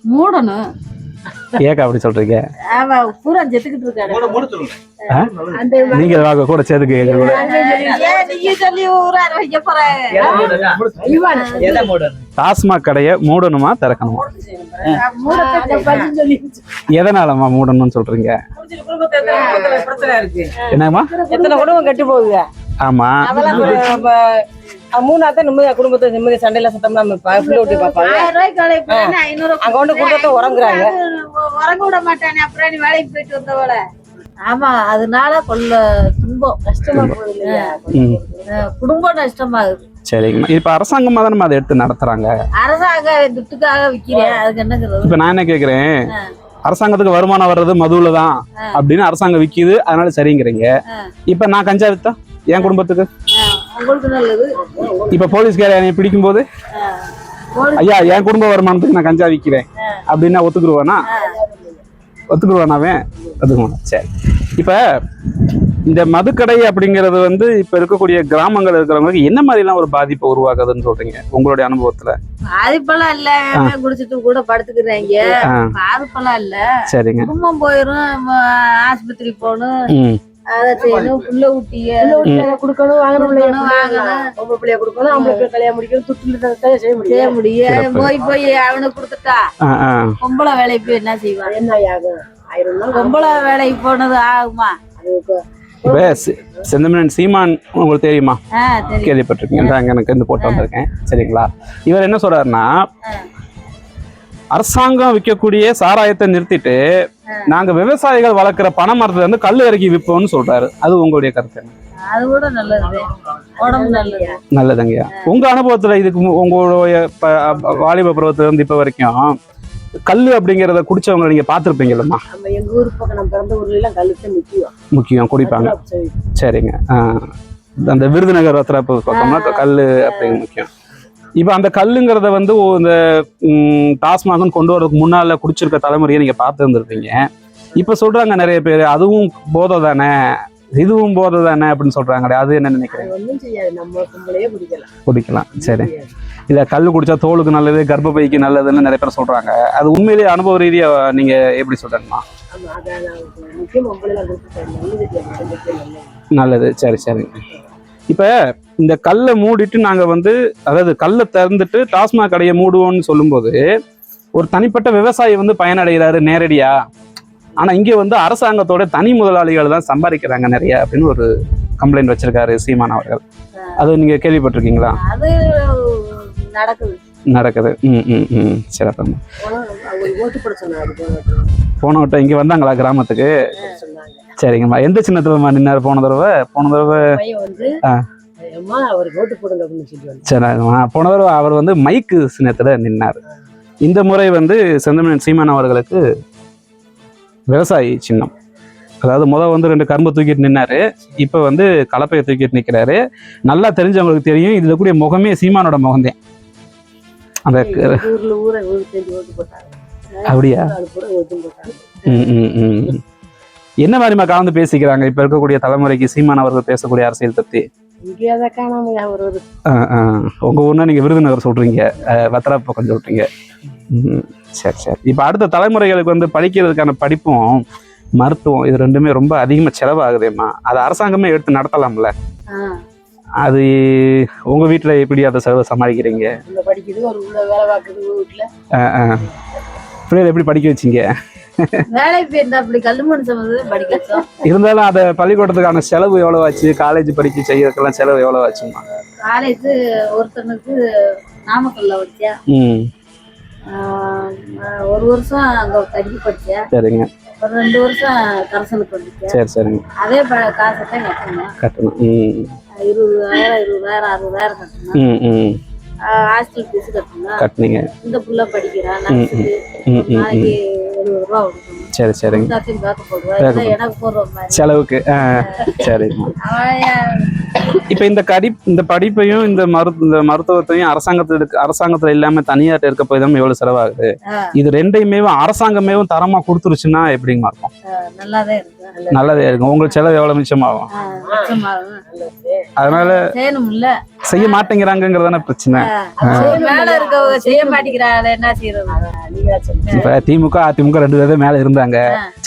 மூடணும். ஏக்கா அப்படி சொல்றீங்க? பூரா செத்துக்கிட்டு இருக்காரு. நீங்க வாங்க கூட சேர்த்துக்கு எங்க கூட. டாஸ்மாக் கடையை மூடணுமா திறக்கணுமா? எதனாலமா மூடணும்னு சொல்றீங்க? என்னமா எத்தனை குடும்பம் கெட்டு போகுது. ஆமா, மூணாத்தான் நிம்மதியா குடும்பத்தை நிம்மதியா சண்டையில சத்தம்னா பிள்ளை விட்டு பாப்பாங்க. அங்க கொண்டு குடும்பத்தை உறங்குறாங்க. உறங்க விட மாட்டானே, அப்புறம் நீ வேலைக்கு போயிட்டு வந்தவள. ஆமா, அதனால கொள்ள துன்பம் கஷ்டமா போகுது இல்லையா, குடும்பம் நஷ்டமாகுது. சரிங்கம்மா. இப்ப அரசாங்கமா தான் நம்ம அதை எடுத்து நடத்துறாங்க. அரசாங்க துட்டுக்காக விக்கிறேன், அதுக்கு என்னங்கிறது? இப்ப நான் என்ன கேக்குறேன், அரசாங்கத்துக்கு வருமானம் வர்றது மதுவுல தான் அப்படின்னு அரசாங்கம் விக்குது, அதனால சரிங்கிறீங்க. இப்ப நான் கஞ்சா வித்தா என் குடும்பத்துக்கு உங்களுக்கு நல்லது. இப்ப போலீஸ்கார என்னை பிடிக்கும் போது ஐயா என் குடும்ப வருமானத்துக்கு நான் கஞ்சா விக்கிறேன் அப்படின்னா ஒத்துக்குருவானா? ஒத்துக்குருவானாவே? ஒத்துக்குவானா? சரி. இப்ப இந்த மதுக்கடை அப்படிங்கிறது வந்து இப்ப இருக்கக்கூடிய கிராமங்கள் இருக்கிறவங்களுக்கு என்ன மாதிரி எல்லாம் ஒரு பாதிப்பை உருவாக்குதுன்னு சொல்றீங்க உங்களுடைய அனுபவத்துல? பாதிப்பெல்லாம் இல்ல, குடிச்சிட்டு கூட படுத்துக்கிறாங்க, பாதிப்பெல்லாம் இல்ல. சரிங்க. குடும்பம் போயிரும், ஆஸ்பத்திரி போகணும், அதை செய்யணும், புள்ள ஊட்டிய கொடுக்கணும், வாங்கணும், பொம்பளை பிள்ளைய கொடுக்கணும், அவங்களுக்கு கல்யாணம் முடிக்கணும், துட்டு செய்ய முடியும். போய் அவனுக்கு கொடுத்துட்டா பொம்பளை வேலைக்கு போய் என்ன செய்வான்? என்ன ஆகும்? 1000 பொம்பளை வேலைக்கு போனது ஆகுமா? இப்ப செந்தமிழன் சீமான் உங்களுக்கு தெரியுமா? கேள்விப்பட்டிருக்கீங்க. அங்க எனக்கு இருந்து போட்டு வந்திருக்கேன். சரிங்களா? இவர் என்ன சொல்றாருன்னா, அரசாங்கம் விற்கக்கூடிய சாராயத்தை நிறுத்திட்டு நாங்க விவசாயிகள் வளர்க்கிற பனை மரத்துல இருந்து கல் இறக்கி விற்போம்னு சொல்றாரு. அது உங்களுடைய கருத்து என்ன? அது கூட நல்லது, உடம்பு நல்லது. நல்லதுங்கய்யா. உங்க அனுபவத்துல இதுக்கு உங்களுடைய வாலிப பருவத்துல இருந்து இப்ப வரைக்கும் கல்லு அப்படிங்கறத குடிச்சவங்க நீங்க பாத்துருப்பீங்களா? எங்க ஊர் பக்கம் நம்ம பிறந்த ஊர்ல எல்லாம் கல்லுக்கு முக்கியம் குடிப்பாங்க. சரிங்க. அந்த விருதுநகர் ரத்ராப்பு பக்கம்னா கல்லு அப்படிங்க முக்கியம். இப்ப அந்த கல்லுங்கிறத வந்து இந்த டாஸ்மாக் கொண்டு வரதுக்கு முன்னால குடிச்சிருக்க தலைமுறையை நீங்க பார்த்து இருந்திருப்பீங்க. இப்ப சொல்றாங்க நிறைய பேர் அதுவும் போதை தானே, இதுவும் போதை தானே அப்படின்னு சொல்றாங்க. அது என்ன நினைக்கிறீங்க? ஒன்றும் செய்யாது, நம்ம கும்பலையே குடிக்கலாம். சரி. இல்ல கல்லு குடிச்சா தோலுக்கு நல்லது, கர்ப்பப்பைக்கு நல்லதுன்னு நிறைய பேர் சொல்றாங்க. அது உண்மையிலேயே அனுபவ ரீதியா நீங்க எப்படி சொல்றீங்களா? நல்லது. சரி சரி. இப்ப இந்த கல்லை மூடிட்டு நாங்க வந்து, அதாவது கல்லை திறந்துட்டு டாஸ்மாக் கடையை மூடுவோம்னு சொல்லும்போது ஒரு தனிப்பட்ட விவசாயி வந்து பயனடைகிறாரு நேரடியா. ஆனா இங்க வந்து அரசாங்கத்தோட தனி முதலாளிகள் தான் சம்பாதிக்கிறாங்க நிறைய அப்படின்னு ஒரு கம்ப்ளைண்ட் வச்சிருக்காரு சீமான் அவர்கள். அது நீங்க கேள்விப்பட்டிருக்கீங்களா? அது நடக்குது. சிறப்பு. போன வட்டம் இங்க வந்தாங்களா கிராமத்துக்கு? சரிங்கம்மா. எந்த சின்னத்துலமா நின்னாரு போன தடவை? சரிம்மா. போன தடவை அவர் வந்து மைக்கு சின்னத்துல நின்னாரு. இந்த முறை வந்து செந்தமிழன் சீமான் அவர்களுக்கு விவசாயி சின்னம். அதாவது வந்து 2 கரும்பு தூக்கிட்டு நின்னாரு, இப்ப வந்து கலப்பையை தூக்கிட்டு நிக்கிறாரு. நல்லா தெரிஞ்சவங்களுக்கு தெரியும், இதுல கூடிய முகமே சீமானோட முகம்தான். அந்த அப்படியா? என்ன மாதிரிமா கலந்து பேசிக்கிறாங்க இப்ப இருக்கக்கூடிய தலைமுறைக்கு சீமான் அவர்கள் பேசக்கூடிய அரசியல் பத்தி? உங்க ஊர்னா நீங்க விருதுநகர் சொல்றீங்க, வத்திரா பக்கம் சொல்றீங்க. சரி சரி. இப்ப அடுத்த தலைமுறைகளுக்கு வந்து படிக்கிறதுக்கான படிப்பும் மருத்துவம் இது ரெண்டுமே ரொம்ப அதிகமா செலவாகுதேம்மா. அது அரசாங்கமே எடுத்து நடத்தலாம்ல? அது உங்க வீட்டுல எப்படி அதை செலவு சமாளிக்கிறீங்க? பிள்ளைகளை எப்படி படிக்க வச்சீங்க? இருந்தாலும் அத பள்ளிக்கூடத்துக்கான செலவு எவ்வளவு ஆச்சு? காலேஜ் படிக்க செய்யறதுக்கெல்லாம் செலவு எவ்வளவு ஆச்சுமா? காலேஜ் ஒருத்தனுக்கு நாமக்கல்ல வச்சா, 1 வருஷம் அங்க தங்கி படிச்சேன். சரிங்க. ஒரு 2 வருஷம் கரசனுக்கு வந்துச்சேன். சரி சரிங்க. அதே காசை கட்டணும். 20,000 20,000 60,000 கட்டணும். ஹாஸ்டல் ஃபீஸ் கட்டணுங்க. இந்த புள்ள படிக்கிறான், நாளைக்கு 70 ரூபா கொடுக்கணும். சரி சரிங்க. எனக்கு போடுற மாதிரி செலவுக்கு. சரிம்மா. இப்ப இந்த படிப்பையும் இந்த மருத்துவத்தையும் அரசாங்கத்துல இல்லாம தனியார்ட்ட இருக்க போய் தான் எவ்வளவு செலவாகுது. இது ரெண்டையுமே அரசாங்கமே தரமா கொடுத்துருச்சுன்னா எப்படிங்க இருக்கும்? நல்லதே இருக்கும். உங்களுக்கு செலவு எவ்வளவு மிச்சமாகும். அதனால செய்ய மாட்டேங்கிறாங்கிறதான பிரச்சனை. செய்ய மாட்டேங்கிறாங்க. என்ன செய்யறது? இப்ப திமுக அதிமுக 2 பேரும் மேல இருந்தாங்க,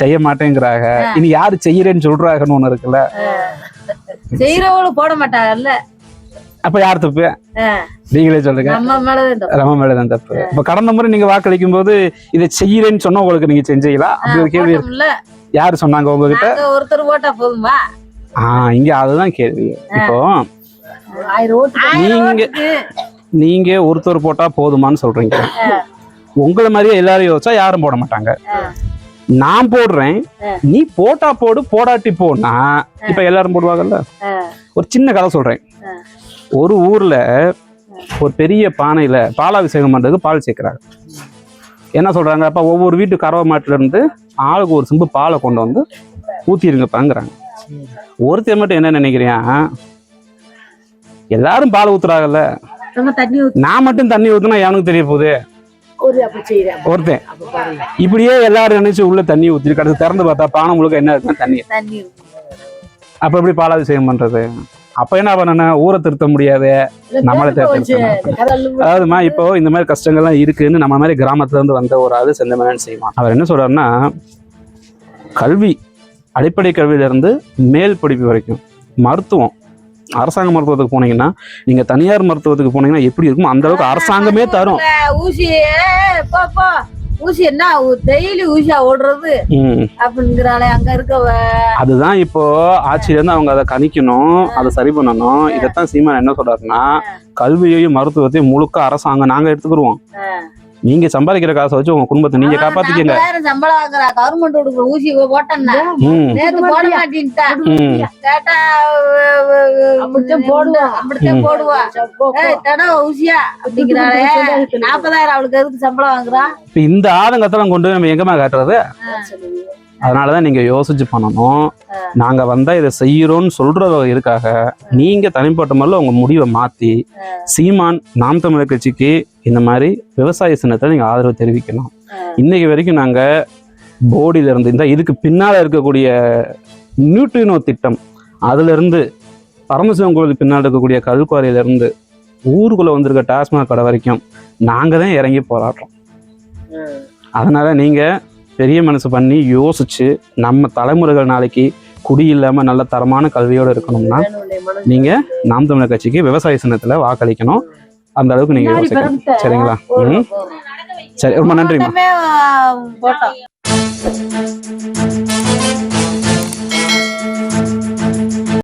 செய்ய மாட்டேங்கிறாங்க. இனி யாரு செய்யறேன்னு சொல்றாங்கன்னு ஒண்ணு இருக்குல்ல, செய்யறவங்களும் போட மாட்டாங்கல்ல. அப்ப யார் தப்பு? நீங்களே சொல்லுங்க. நம்ம மேலதான் தப்பு. இப்ப கடந்த முறை நீங்க வாக்களிக்கும் போது இதை செய்யறேன்னு சொன்னா உங்களுக்கு நீங்க செஞ்சீங்களா? அப்படி ஒரு கேள்வி யாரு சொன்னாங்க உங்ககிட்ட? ஒருத்தர் ஓட்டா போதுமா? இங்க அதுதான் கேள்வி. இப்போ நீங்க ஒருத்தர் போட்டா போதுமான்னு சொல்றீங்க. உங்களை மாதிரியே எல்லாரும் யோசிச்சா யாரும் போட மாட்டாங்க. நான் போடுறேன், நீ போட்டா போடு, போடாட்டி போனா இப்ப எல்லாரும் போடுவாங்கல்ல. ஒரு சின்ன கதை சொல்றேன். ஒரு ஊர்ல ஒரு பெரிய பானையில பாலாபிஷேகம் பண்றதுக்கு பால் சேர்க்கிறாங்க. என்ன சொல்றாங்க? அப்ப ஒவ்வொரு வீட்டு கறவை மாட்டுல இருந்து ஆளுக்கு ஒரு சிம்பு பாலை கொண்டு வந்து ஊத்திருங்கப்பாங்கிறாங்க. ஒருத்தர் மட்டும் என்ன நினைக்கிறேன், எல்லாரும் பால் ஊத்துறாங்கல்ல, நான் மட்டும் தண்ணி ஊத்துனா எனக்கு தெரிய போகுது. ஒருத்தன் இப்படியே எல்லாரும் நினைச்சு உள்ள தண்ணி ஊத்தி கடைசி திறந்து பார்த்தா பானை முழுக்க என்ன இருக்குன்னா தண்ணி. அப்ப எப்படி பாலாபிஷேகம் பண்றது? அப்ப என்ன பண்ணணும்? ஊரை திருத்த முடியாது, நம்மளை திருத்தணும். அதாவதுமா இப்போ இந்த மாதிரி கஷ்டங்கள்லாம் இருக்குன்னு நம்ம மாதிரி கிராமத்துல இருந்து வந்த ஒரு ஆளு செந்தமேனன் செய்வான். அவர் என்ன சொல்றாருன்னா, கல்வி, அடிப்படை கல்வியில இருந்து மேல் படிப்பு வரைக்கும் மருத்துவம், அரசாங்க மருத்துவத்துக்கு போனீங்கன்னா, நீங்க தனியார் மருத்துவத்துக்கு போனீங்கன்னா எப்படி இருக்கும் அந்த அளவுக்கு அரசாங்கமே தரும். ஊசி என்ன டெய்லி ஊசியா ஓடுறது அப்படிங்கிறாளே அங்க இருக்க. அதுதான் இப்போ ஆட்சியில இருந்து அவங்க அதை கணிக்கணும், அதை சரி பண்ணணும். இதைத்தான் சீமான் என்ன சொல்றாருன்னா, கல்வியையும் மருத்துவத்தையும் முழுக்க அரசாங்கம் நாங்க எடுத்துக்கிடுவோம், நீங்க சம்பாதிக்கிற காசை வச்சு உங்க குடும்பத்தை நீங்க காப்பாத்திக்கங்க. சம்பளம் வாங்குறா, கவர்மெண்ட் கொடுக்குற ஊசி போட்டேன்னா நேத்து போட மாட்டேன்ட்டா கேட்டா அப்படித்தான் போடுவா தடவை ஊசியா அப்படிங்கிறாளே. 40,000 அவளுக்கு எதுக்கு சம்பளம் வாங்குறா? இந்த ஆதங்கத்தெல்லாம் கொண்டு நம்ம எங்கம்மா காட்டுறது? அதனாலதான் நீங்க யோசிச்சு பண்ணணும். நாங்க வந்தா இதை செய்யறோம்னு சொல்றதுக்காக நீங்க தனிப்பட்ட முறையில் உங்க முடிவை மாத்தி சீமான் நாம் தமிழர் கட்சிக்கு இந்த மாதிரி விவசாய சின்னத்துல நீங்க ஆதரவு தெரிவிக்கணும். இன்னைக்கு வரைக்கும் நாங்க போடியில இருந்து இந்த இதுக்கு பின்னால இருக்கக்கூடிய நியூட்ரினோ திட்டம், அதுல இருந்து பரமசிவம் கோவில் பின்னால் இருக்கக்கூடிய கல்குவாரியில இருந்து ஊருக்குள்ள வந்திருக்க டாஸ்மாக் கடை வரைக்கும் நாங்க தான் இறங்கி போராடுறோம். அதனால நீங்க பெரிய மனசு பண்ணி யோசிச்சு நம்ம தலைமுறைகள் நாளைக்கு குடி இல்லாம நல்ல தரமான கல்வியோட இருக்கணும்னா நீங்க நாம் தமிழர் கட்சிக்கு விவசாய சின்னத்துல வாக்களிக்கணும். அந்த அளவுக்கு நீங்க யோசிக்கணும். சரிங்களா? சரி, ரொம்ப நன்றிம்மா.